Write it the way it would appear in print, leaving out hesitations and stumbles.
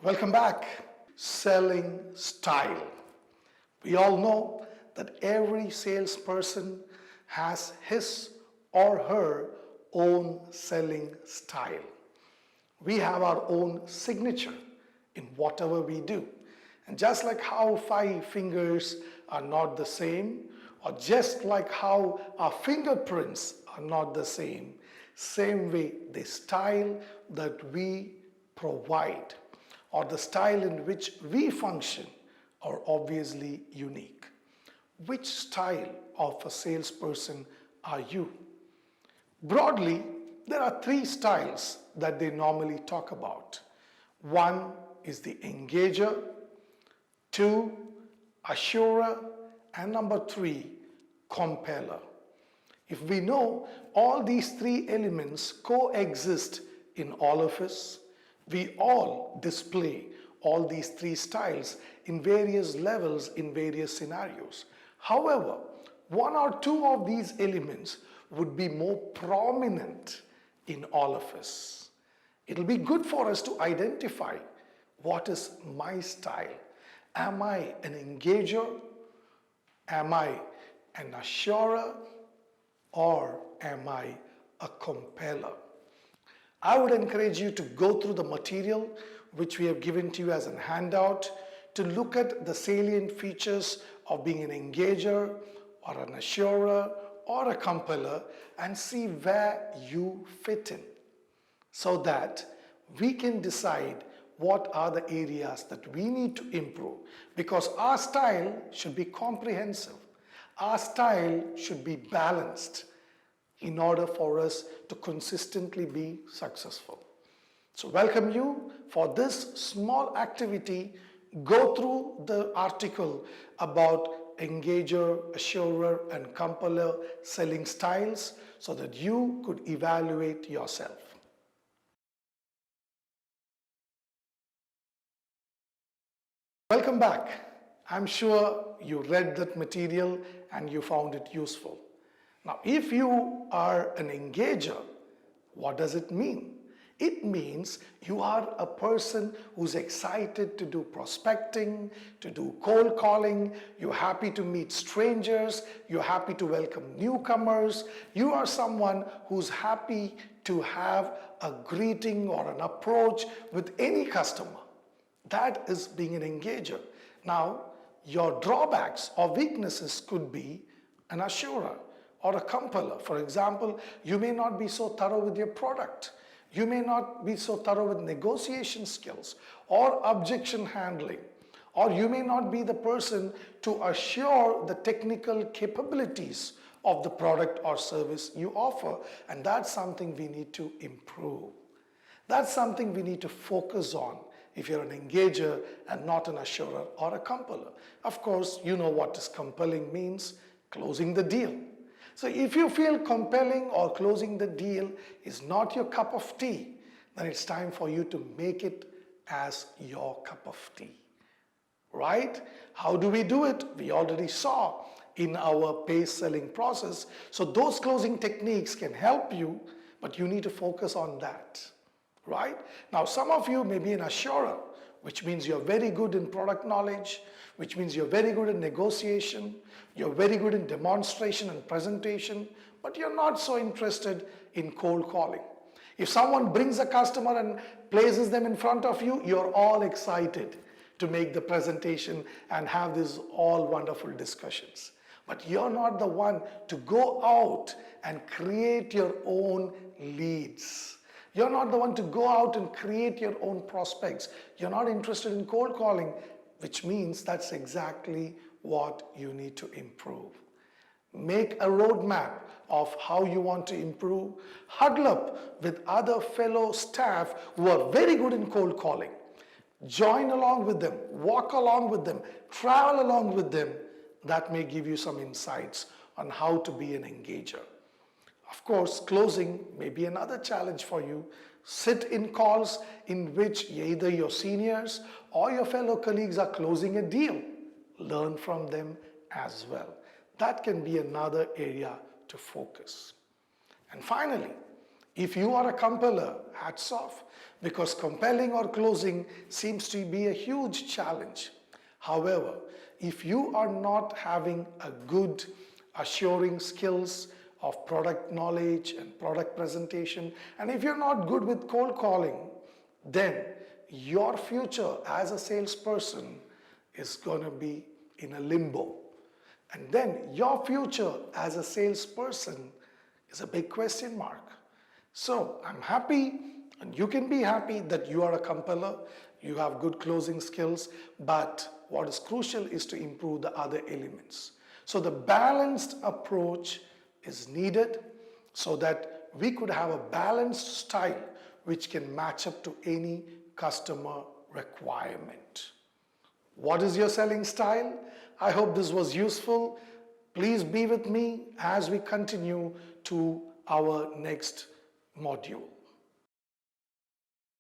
Welcome back. Selling style. We all know that every salesperson has his or her own selling style. We have our own signature in whatever we do. And just like how 5 fingers are not the same, or just like how our fingerprints are not the same way the style that we provide or the style in which we function are obviously unique. Which style of a salesperson are you? Broadly, there are 3 styles that they normally talk about. One is the engager, 2, assurer, and number 3, compeller. If we know all these 3 elements coexist in all of us, we all display all these 3 styles in various levels, in various scenarios. However, 1 or 2 of these elements would be more prominent in all of us. It'll be good for us to identify what is my style. Am I an engager? Am I an assurer? Or am I a compeller? I would encourage you to go through the material which we have given to you as a handout to look at the salient features of being an engager or an assurer or a compeller and see where you fit in so that we can decide what are the areas that we need to improve, because our style should be comprehensive. Our style should be balanced in order for us to consistently be successful. So welcome you for this small activity. Go through the article about engager, assurer, and compeller selling styles so that you could evaluate yourself. Welcome back. I'm sure you read that material and you found it useful. Now, if you are an engager, what does it mean? It means you are a person who's excited to do prospecting, to do cold calling, you're happy to meet strangers, you're happy to welcome newcomers, you are someone who's happy to have a greeting or an approach with any customer. That is being an engager. Now, your drawbacks or weaknesses could be an assurer or a compeller. For example, you may not be so thorough with your product. You may not be so thorough with negotiation skills or objection handling. Or you may not be the person to assure the technical capabilities of the product or service you offer. And that's something we need to improve. That's something we need to focus on if you're an engager and not an assurer or a compeller. Of course, you know what this compelling means: closing the deal. So if you feel compelling or closing the deal is not your cup of tea, then it's time for you to make it as your cup of tea. Right? How do we do it? We already saw in our PACE selling process. So those closing techniques can help you, but you need to focus on that. Right? Now, some of you may be an assurer, which means you're very good in product knowledge, which means you're very good in negotiation, you're very good in demonstration and presentation, but you're not so interested in cold calling. If someone brings a customer and places them in front of you, you're all excited to make the presentation and have these all wonderful discussions. But you're not the one to go out and create your own leads. You're not the one to go out and create your own prospects. You're not interested in cold calling, which means that's exactly what you need to improve. Make a roadmap of how you want to improve. Huddle up with other fellow staff who are very good in cold calling. Join along with them, walk along with them, travel along with them. That may give you some insights on how to be an engager. Of course, closing may be another challenge for you. Sit in calls in which either your seniors or your fellow colleagues are closing a deal. Learn from them as well. That can be another area to focus. And finally, If you are a compeller, hats off, because compelling or closing seems to be a huge challenge. However, if you are not having a good assuring skills of product knowledge and product presentation, and if you're not good with cold calling, then your future as a salesperson is going to be in a limbo. And then your future as a salesperson is a big question mark. So I'm happy, and you can be happy that you are a compeller, you have good closing skills, but what is crucial is to improve the other elements. So the balanced approach is needed so that we could have a balanced style which can match up to any customer requirement. What is your selling style? I hope this was useful. Please be with me as we continue to our next module.